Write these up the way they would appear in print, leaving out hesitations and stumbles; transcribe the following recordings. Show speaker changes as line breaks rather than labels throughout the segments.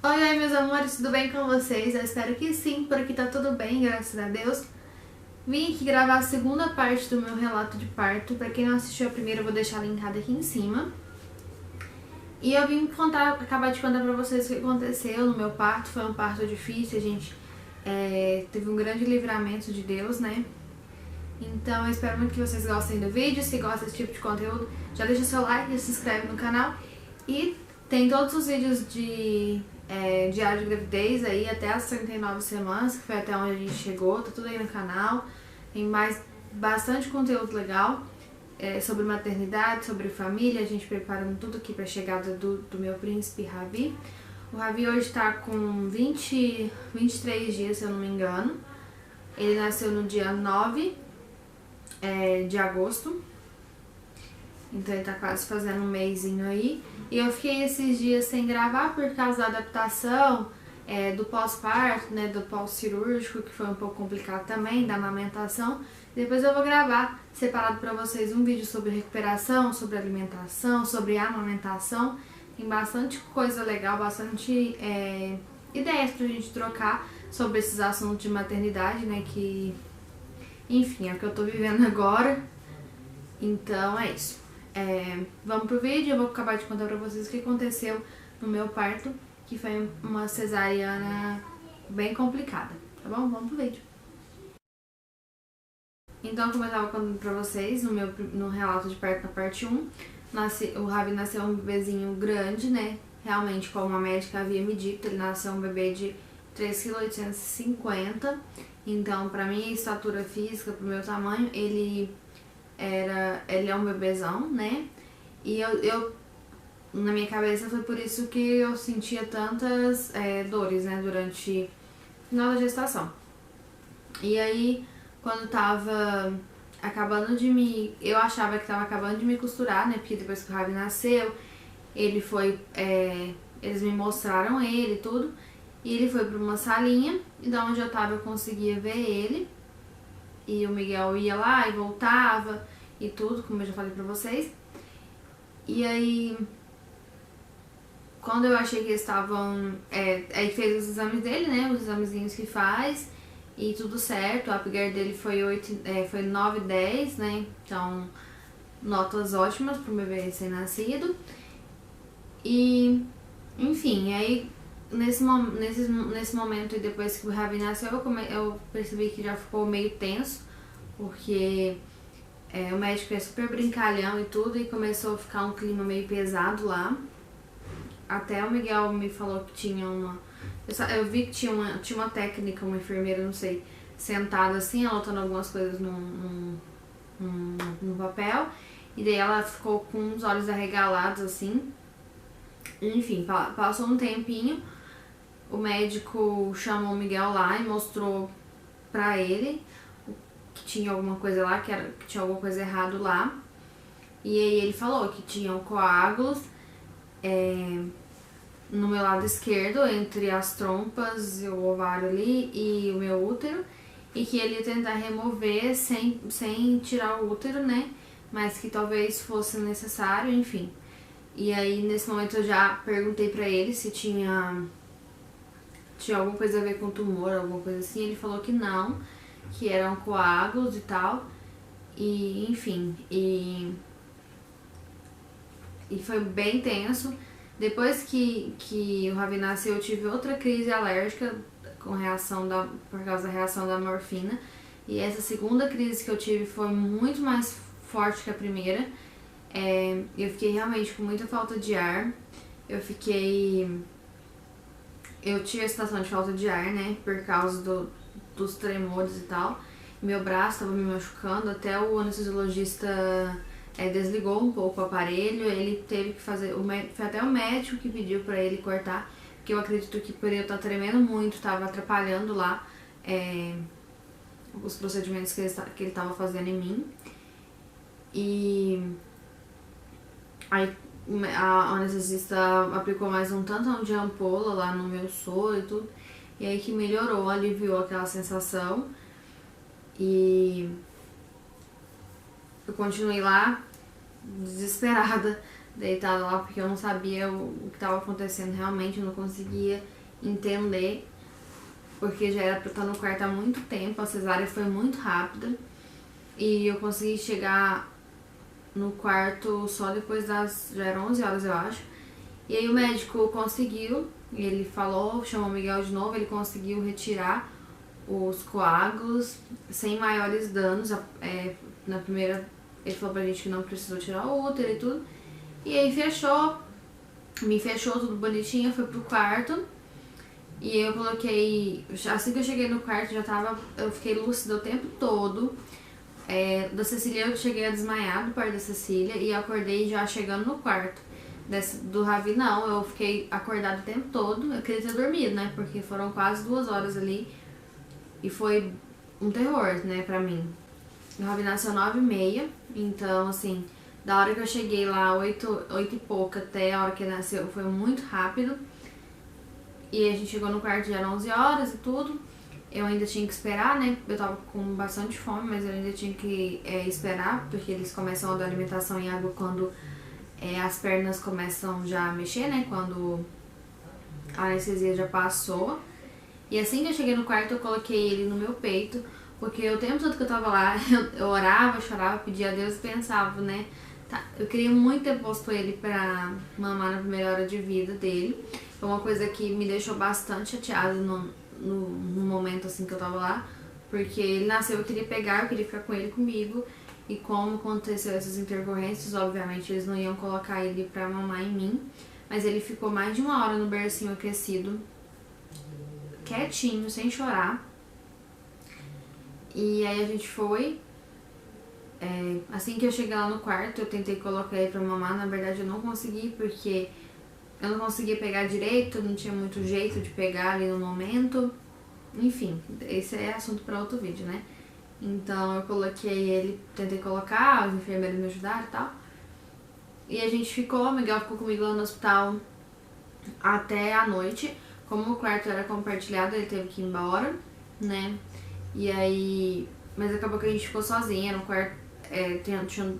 Oi, meus amores, tudo bem com vocês? Eu espero que sim, por aqui tá tudo bem, graças a Deus. Vim aqui gravar a segunda parte do meu relato de parto. Pra quem não assistiu a primeira, eu vou deixar linkada aqui em cima. E eu vim acabar de contar pra vocês o que aconteceu no meu parto. Foi um parto difícil, a gente teve um grande livramento de Deus, né? Então eu espero muito que vocês gostem do vídeo. Se gostam desse tipo de conteúdo, já deixa seu like e se inscreve no canal. E tem todos os vídeos de diário de gravidez aí até as 39 semanas, que foi até onde a gente chegou, tá tudo aí no canal. Tem bastante conteúdo legal sobre maternidade, sobre família, a gente preparando tudo aqui pra chegada do meu príncipe Ravi. O Ravi hoje tá com 23 dias, se eu não me engano. Ele nasceu no dia 9 de agosto. Então ele tá quase fazendo um mesinho aí. E eu fiquei esses dias sem gravar por causa da adaptação do pós-parto, né, do pós-cirúrgico, que foi um pouco complicado também, da amamentação. Depois eu vou gravar separado pra vocês um vídeo sobre recuperação, sobre alimentação, sobre amamentação. Tem bastante coisa legal, bastante ideias pra gente trocar sobre esses assuntos de maternidade, né, que, enfim, é o que eu tô vivendo agora. Então é isso. Vamos pro vídeo, eu vou acabar de contar pra vocês o que aconteceu no meu parto, que foi uma cesariana bem complicada, tá bom? Vamos pro vídeo. Então, como eu tava contando pra vocês, no relato de parto na parte 1, o Ravi nasceu um bebezinho grande, né? Realmente, como a médica havia me dito, ele nasceu um bebê de 3,850 kg. Então, pra minha estatura física, pro meu tamanho, ele é um bebezão, né? E eu na minha cabeça foi por isso que eu sentia tantas dores, né, durante o final da gestação. E aí, quando tava acabando de eu achava que tava acabando de me costurar, né, porque depois que o Ravi nasceu, ele foi, eles me mostraram ele e tudo, e ele foi pra uma salinha, e da onde eu tava eu conseguia ver ele. E o Miguel ia lá e voltava e tudo, como eu já falei pra vocês. E aí, quando eu achei que eles estavam... aí fez os exames dele, né? Os examezinhos que faz. E tudo certo. O Apgar dele foi 9,10, né? Então, notas ótimas pro bebê recém-nascido. E, enfim, aí... Nesse momento e depois que o Ravi nasceu, eu percebi que já ficou meio tenso, porque o médico é super brincalhão e tudo, e começou a ficar um clima meio pesado lá. Até o Miguel me falou que tinha eu vi que tinha uma técnica, uma enfermeira, não sei, sentada assim, anotando algumas coisas no papel, e daí ela ficou com os olhos arregalados assim. Enfim, passou um tempinho. O médico chamou o Miguel lá e mostrou pra ele que tinha alguma coisa lá, que tinha alguma coisa errado lá. E aí ele falou que tinham coágulos no meu lado esquerdo, entre as trompas e o ovário ali e o meu útero. E que ele ia tentar remover sem tirar o útero, né? Mas que talvez fosse necessário, enfim. E aí nesse momento eu já perguntei pra ele se tinha alguma coisa a ver com tumor, alguma coisa assim. Ele falou que não, que eram coágulos e tal. E, enfim, e foi bem tenso. Depois que o Ravi nasceu, eu tive outra crise alérgica por causa da reação da morfina. E essa segunda crise que eu tive foi muito mais forte que a primeira. Eu fiquei realmente com muita falta de ar. Eu tive a sensação de falta de ar, né, por causa dos tremores e tal. Meu braço tava me machucando, até o anestesiologista desligou um pouco o aparelho. Ele teve que fazer, foi até o médico que pediu pra ele cortar, porque eu acredito que por eu estar tremendo muito, tava atrapalhando lá os procedimentos que ele tava fazendo em mim. E aí a anestesista aplicou mais um tantão de ampola lá no meu soro e tudo. E aí que melhorou, aliviou aquela sensação. E eu continuei lá, desesperada, deitada lá, porque eu não sabia o que estava acontecendo realmente, eu não conseguia entender, porque já era pra eu estar no quarto há muito tempo, a cesárea foi muito rápida, e eu consegui chegar no quarto só depois já eram 11 horas, eu acho. E aí o médico conseguiu, ele falou, chamou o Miguel de novo, ele conseguiu retirar os coágulos sem maiores danos. Na primeira, ele falou pra gente que não precisou tirar o útero e tudo. E aí me fechou tudo bonitinho, eu fui pro quarto. E eu coloquei, assim que eu cheguei no quarto, eu fiquei lúcida o tempo todo. Da Cecília eu cheguei a desmaiar do parto da Cecília e acordei já chegando no quarto. Do Ravi não, eu fiquei acordada o tempo todo, eu queria ter dormido, né, porque foram quase 2 horas ali e foi um terror, né, pra mim. O Ravi nasceu 9h30, então assim, da hora que eu cheguei lá, 8 e pouca, até a hora que ele nasceu, foi muito rápido. E a gente chegou no quarto, já eram 11 horas e tudo. Eu ainda tinha que esperar, né? Eu tava com bastante fome, mas eu ainda tinha que esperar, porque eles começam a dar alimentação em água quando as pernas começam já a mexer, né? Quando a anestesia já passou. E assim que eu cheguei no quarto, eu coloquei ele no meu peito, porque o tempo todo que eu tava lá, eu orava, chorava, pedia a Deus e pensava, né? Eu queria muito ter posto ele pra mamar na primeira hora de vida dele. Foi uma coisa que me deixou bastante chateada no momento assim que eu tava lá, porque ele nasceu, eu queria pegar, eu queria ficar com ele comigo, e como aconteceu essas intercorrências, obviamente eles não iam colocar ele pra mamar em mim, mas ele ficou mais de 1 hora no bercinho aquecido, quietinho, sem chorar. E aí a gente foi, assim que eu cheguei lá no quarto, eu tentei colocar ele pra mamar, na verdade eu não consegui, porque eu não conseguia pegar direito, não tinha muito jeito de pegar ali no momento. Enfim, esse é assunto para outro vídeo, né? Então eu coloquei ele, tentei colocar, os enfermeiros me ajudaram e tal. E a gente ficou, o Miguel ficou comigo lá no hospital até a noite. Como o quarto era compartilhado, ele teve que ir embora, né? E aí... Mas acabou que a gente ficou sozinha, era um quarto...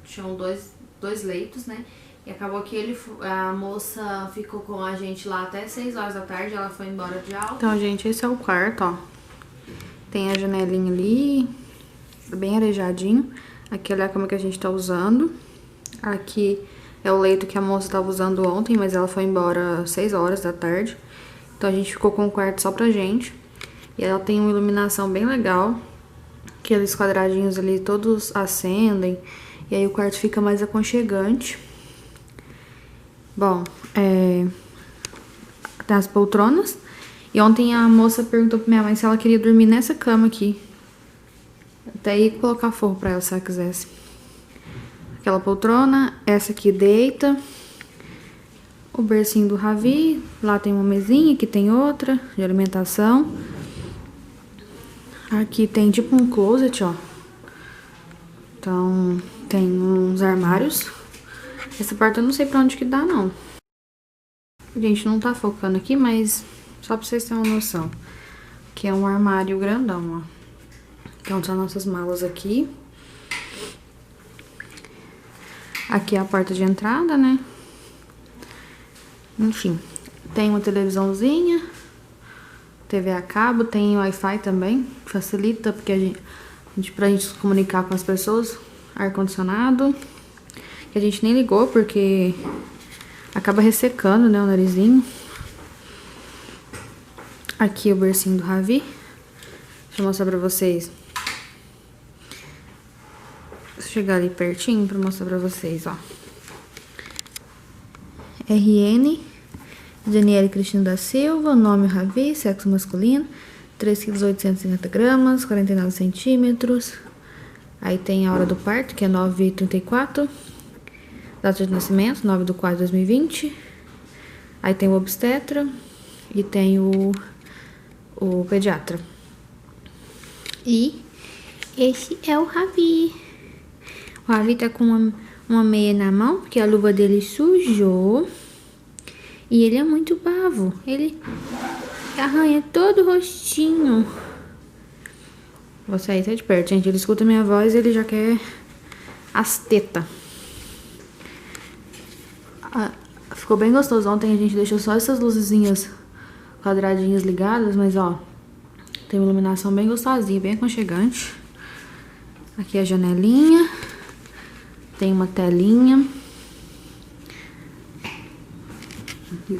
tinham dois leitos, né? E acabou que a moça ficou com a gente lá até 6 horas da tarde, ela foi embora de alta. Então, gente, esse é o quarto, ó. Tem a janelinha ali, bem arejadinho. Aqui, olha a cama que a gente tá usando. Aqui é o leito que a moça tava usando ontem, mas ela foi embora às 6 horas da tarde. Então, a gente ficou com o quarto só pra gente. E ela tem uma iluminação bem legal. Aqueles quadradinhos ali todos acendem. E aí o quarto fica mais aconchegante. Bom, tem as poltronas. E ontem a moça perguntou pra minha mãe se ela queria dormir nessa cama aqui. Até ia colocar forro pra ela se ela quisesse. Aquela poltrona, essa aqui deita. O bercinho do Ravi. Lá tem uma mesinha, aqui tem outra de alimentação. Aqui tem tipo um closet, ó. Então, tem uns armários. Essa porta eu não sei pra onde que dá, não. Gente, não tá focando aqui, mas só pra vocês terem uma noção. Aqui é um armário grandão, ó. Então, são nossas malas aqui. Aqui é a porta de entrada, né? Enfim, tem uma televisãozinha. TV a cabo, tem Wi-Fi também. Facilita, porque pra gente se comunicar com as pessoas. Ar-condicionado. Que a gente nem ligou, porque acaba ressecando, né, o narizinho. Aqui o bercinho do Ravi. Deixa eu mostrar pra vocês. Vou chegar ali pertinho pra mostrar pra vocês, ó. RN, Daniele Cristina da Silva, nome Ravi, sexo masculino, 3,850 kg, 49 centímetros. Aí tem a hora do parto, que é 9h34. Data de nascimento, 9/4/2020. Aí tem o obstetra e tem o pediatra. E esse é o Ravi. O Ravi tá com uma meia na mão, porque a luva dele sujou. E ele é muito bravo. Ele arranha todo o rostinho. Vou sair até de perto, gente. Ele escuta minha voz e ele já quer as tetas. Ah, ficou bem gostoso. Ontem a gente deixou só essas luzinhas quadradinhas ligadas, mas ó, tem uma iluminação bem gostosinha, bem aconchegante. Aqui a janelinha, tem uma telinha.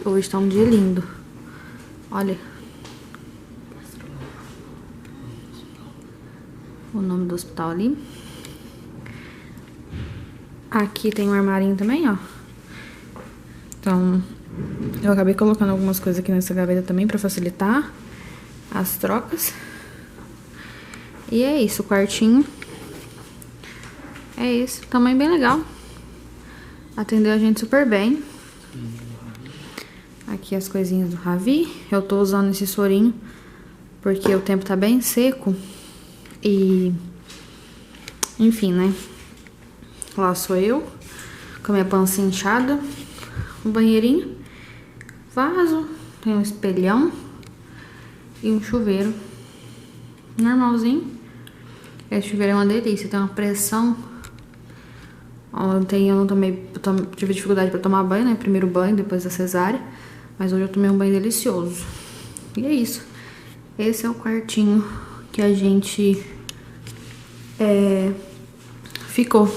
Hoje tá um dia lindo. Olha o nome do hospital ali. Aqui tem um armarinho também, ó. Então, eu acabei colocando algumas coisas aqui nessa gaveta também pra facilitar as trocas. E é isso, o quartinho. É isso, tamanho bem legal. Atendeu a gente super bem. Aqui as coisinhas do Ravi. Eu tô usando esse sorinho porque o tempo tá bem seco. E... enfim, né? Lá sou eu, com a minha pança inchada. Um banheirinho. Vaso. Tem um espelhão. E um chuveiro. Normalzinho. Esse chuveiro é uma delícia. Tem uma pressão. Ontem eu não tomei... tive dificuldade pra tomar banho, né? Primeiro banho, depois da cesárea. Mas hoje eu tomei um banho delicioso. E é isso. Esse é o quartinho que a gente ficou.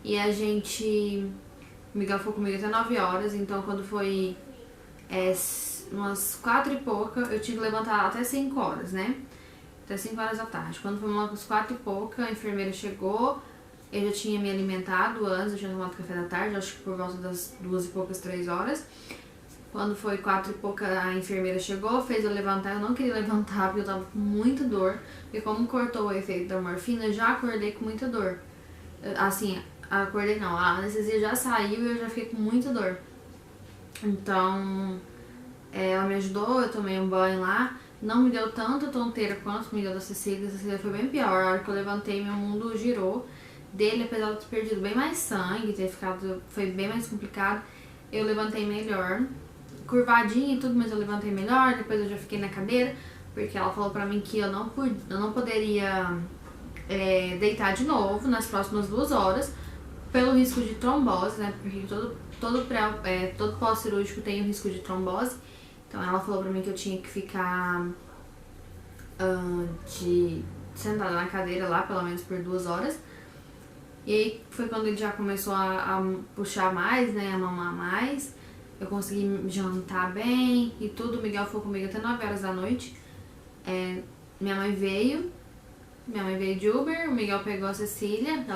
E a gente... o Miguel ficou comigo até 9 horas. Então quando foi umas 4 e pouca, eu tinha que levantar até 5 horas, né? Até 5 horas da tarde. Quando foi umas 4 e pouca, a enfermeira chegou. Eu já tinha me alimentado antes, eu tinha tomado café da tarde, acho que por volta das 2 e poucas, 3 horas. Quando foi 4 e pouca, a enfermeira chegou, fez eu levantar. Eu não queria levantar porque eu tava com muita dor. E como cortou o efeito da morfina, eu já acordei com muita dor. Assim, acordei não, a anestesia já saiu e eu já fiquei com muita dor. Então, ela me ajudou, eu tomei um banho lá. Não me deu tanta tonteira quanto me deu da Cecília. A Cecília foi bem pior. A hora que eu levantei, meu mundo girou. Dele, apesar de ter perdido bem mais sangue, foi bem mais complicado, eu levantei melhor. Curvadinha e tudo, mas eu levantei melhor. Depois eu já fiquei na cadeira, porque ela falou pra mim que eu não poderia deitar de novo nas próximas 2 horas, pelo risco de trombose, né? Porque todo pós-cirúrgico tem o risco de trombose. Então ela falou pra mim que eu tinha que ficar sentada na cadeira lá, pelo menos por 2 horas. E aí foi quando ele já começou a puxar mais, né? A mamar mais. Eu consegui jantar bem e tudo. O Miguel ficou comigo até 9 horas da noite. Minha mãe veio de Uber. O Miguel pegou a Cecília.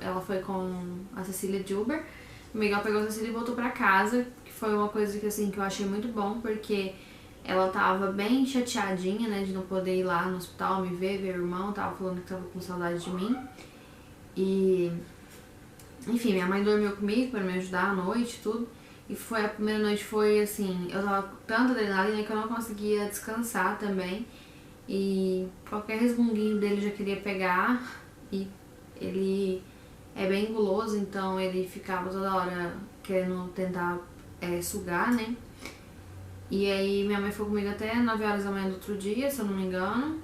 Ela foi com a Cecília de Uber. O Miguel pegou a Cecília e voltou pra casa. Que foi uma coisa que, assim, que eu achei muito bom, porque ela tava bem chateadinha, né? De não poder ir lá no hospital me ver o irmão. Tava falando que tava com saudade de mim. E... enfim, minha mãe dormiu comigo pra me ajudar à noite e tudo. E a primeira noite foi assim, eu tava com tanta adrenalina que eu não conseguia descansar também. E qualquer resmunguinho dele já queria pegar. E ele é bem guloso, então ele ficava toda hora querendo tentar sugar, né? E aí minha mãe foi comigo até 9 horas da manhã do outro dia, se eu não me engano.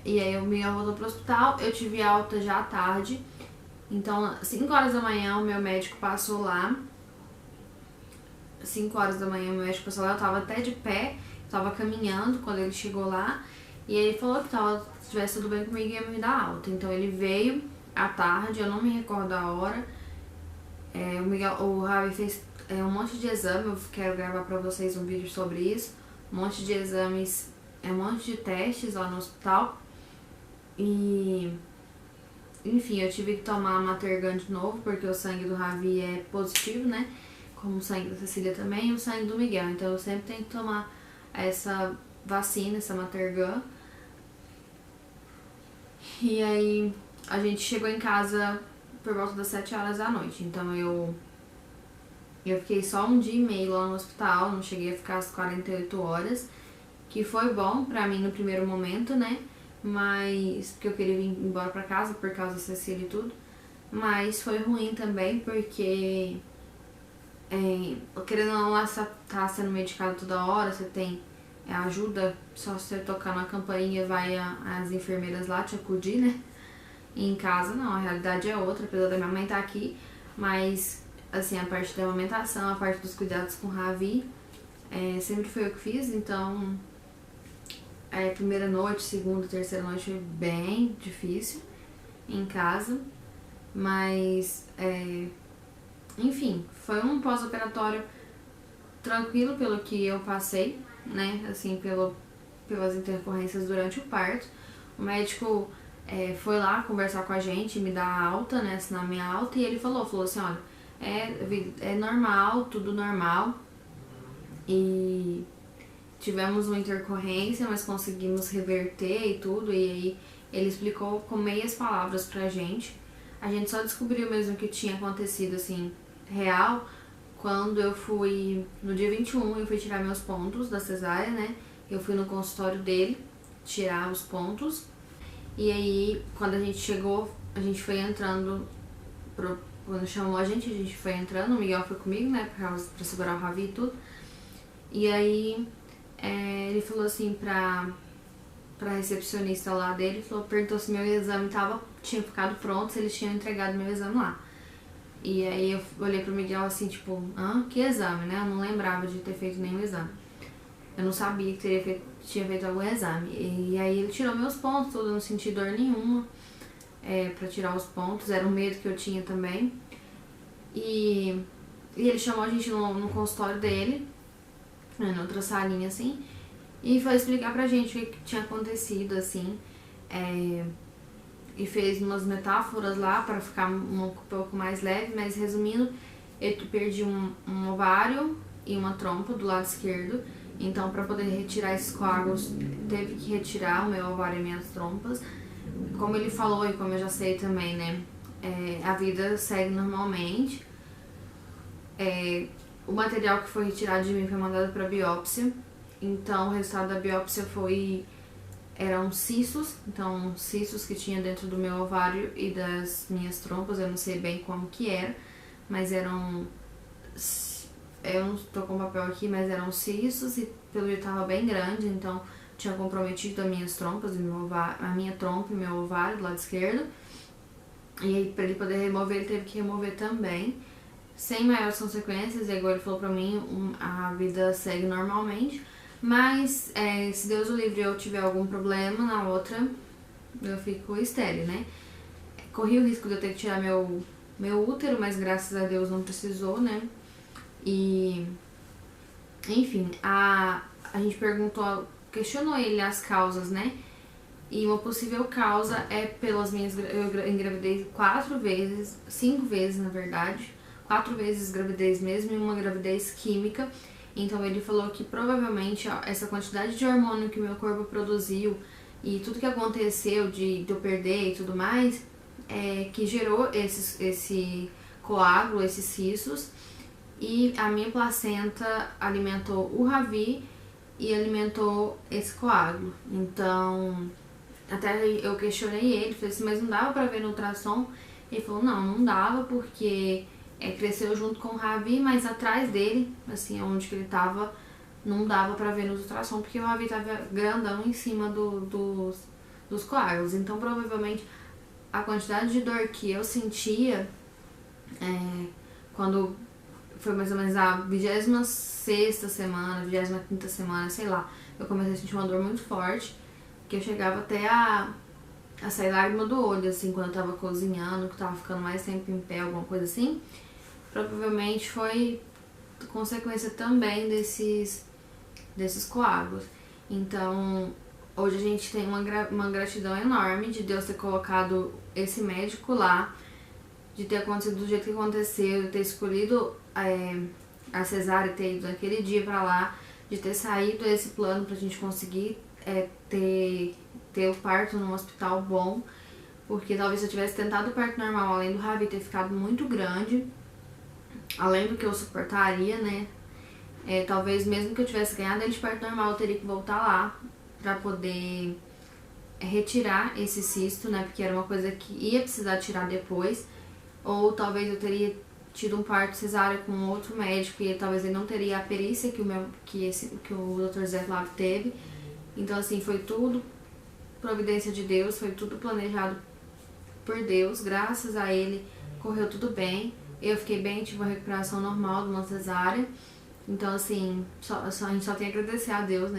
E aí o Miguel voltou pro hospital, eu tive alta já à tarde. Então, 5 horas da manhã o meu médico passou lá. 5 horas da manhã o meu médico passou lá, eu tava até de pé, tava caminhando quando ele chegou lá. E ele falou que se tivesse tudo bem comigo ia me dar alta. Então ele veio à tarde, eu não me recordo a hora. O Ravi fez um monte de exame, eu quero gravar pra vocês um vídeo sobre isso. Um monte de exames, um monte de testes lá no hospital. E... enfim, eu tive que tomar a Matergan de novo, porque o sangue do Ravi é positivo, né? Como o sangue da Cecília também e o sangue do Miguel. Então eu sempre tenho que tomar essa vacina, essa Matergan. E aí a gente chegou em casa por volta das 7 horas da noite. Então eu fiquei só 1 dia e meio lá no hospital, não cheguei a ficar as 48 horas. Que foi bom pra mim no primeiro momento, né? Mas porque eu queria vir embora pra casa por causa da Cecília e tudo. Mas foi ruim também porque querendo ou não, lá você tá sendo medicado toda hora, você tem ajuda, só você tocar na campainha vai as enfermeiras lá te acudir, né? E em casa não, a realidade é outra, apesar da minha mãe estar aqui, mas, assim, a parte da amamentação, a parte dos cuidados com o Ravi, sempre foi eu que fiz, então, primeira noite, segunda, terceira noite foi bem difícil em casa, mas, enfim, foi um pós-operatório tranquilo pelo que eu passei, né, assim, pelas intercorrências durante o parto. O médico foi lá conversar com a gente, me dar alta, né, assinar minha alta, e ele falou assim, olha, é normal, tudo normal, e tivemos uma intercorrência, mas conseguimos reverter e tudo, e aí ele explicou com meias palavras pra gente. A gente só descobriu mesmo que tinha acontecido, assim, real, quando eu fui, no dia 21, eu fui tirar meus pontos da cesárea, né? Eu fui no consultório dele tirar os pontos. E aí, quando a gente chegou, a gente foi entrando, quando chamou a gente foi entrando, o Miguel foi comigo, né? Pra segurar o Ravi e tudo. E aí, ele falou assim pra recepcionista lá dele, perguntou se meu exame tinha ficado pronto, se eles tinham entregado meu exame lá. E aí eu olhei pro Miguel assim, tipo, que exame, né? Eu não lembrava de ter feito nenhum exame. Eu não sabia que tinha feito algum exame. E aí ele tirou meus pontos, eu não senti dor nenhuma pra tirar os pontos, era um medo que eu tinha também. E ele chamou a gente no consultório dele, né, noutra salinha assim, e foi explicar pra gente o que tinha acontecido, assim, e fez umas metáforas lá pra ficar um pouco mais leve, mas resumindo, eu perdi um ovário e uma trompa do lado esquerdo, então pra poder retirar esses coágulos, teve que retirar o meu ovário e minhas trompas. Como ele falou e como eu já sei também, né, a vida segue normalmente. O material que foi retirado de mim foi mandado pra biópsia, então o resultado da biópsia eram cistos, então cistos que tinha dentro do meu ovário e das minhas trompas, eu não sei bem como que era, mas eu não tô com papel aqui, mas eram cistos e pelo jeito tava bem grande, então tinha comprometido as minhas trompas, a minha trompa e meu ovário do lado esquerdo, e aí pra ele poder remover, ele teve que remover também, sem maiores consequências, e agora ele falou pra mim, a vida segue normalmente. Mas, se Deus o livre eu tiver algum problema na outra, eu fico estéril, né? Corri o risco de eu ter que tirar meu útero, mas graças a Deus não precisou, né? E, enfim, a gente questionou ele as causas, né? E uma possível causa é pelas minhas... Eu engravidei 5 vezes, na verdade. 4 vezes gravidez mesmo e uma gravidez química. Então ele falou que provavelmente essa quantidade de hormônio que o meu corpo produziu e tudo que aconteceu de eu perder e tudo mais, que gerou esse coágulo, esses cistos, e a minha placenta alimentou o Ravi e alimentou esse coágulo. Então, até eu questionei ele, falei assim, mas não dava pra ver no ultrassom? Ele falou, não dava porque... cresceu junto com o Ravi, mas atrás dele, assim, onde que ele tava, não dava pra ver no ultrassom, porque o Ravi tava grandão em cima dos coágulos. Então, provavelmente, a quantidade de dor que eu sentia, quando foi mais ou menos a 26ª semana, 25ª semana, sei lá, eu comecei a sentir uma dor muito forte, que eu chegava até a sair lágrima do olho, assim, quando eu tava cozinhando, que eu tava ficando mais tempo em pé, alguma coisa assim. Provavelmente foi consequência também desses coágulos. Então, hoje a gente tem uma gratidão enorme de Deus ter colocado esse médico lá, de ter acontecido do jeito que aconteceu, de ter escolhido a cesárea, ter ido naquele dia pra lá, de ter saído esse plano pra gente conseguir ter o parto num hospital bom, porque talvez se eu tivesse tentado o parto normal, além do Ravi ter ficado muito grande, além do que eu suportaria, né, talvez mesmo que eu tivesse ganhado ele de parto normal, eu teria que voltar lá pra poder retirar esse cisto, né, porque era uma coisa que ia precisar tirar depois, ou talvez eu teria tido um parto cesárea com outro médico e talvez ele não teria a perícia que o Dr. Zé Flávio teve. Então, assim, foi tudo providência de Deus, foi tudo planejado por Deus, graças a ele correu tudo bem, Eu fiquei bem, tive uma recuperação normal de uma cesárea. Então, assim, a gente só tem a agradecer a Deus, né?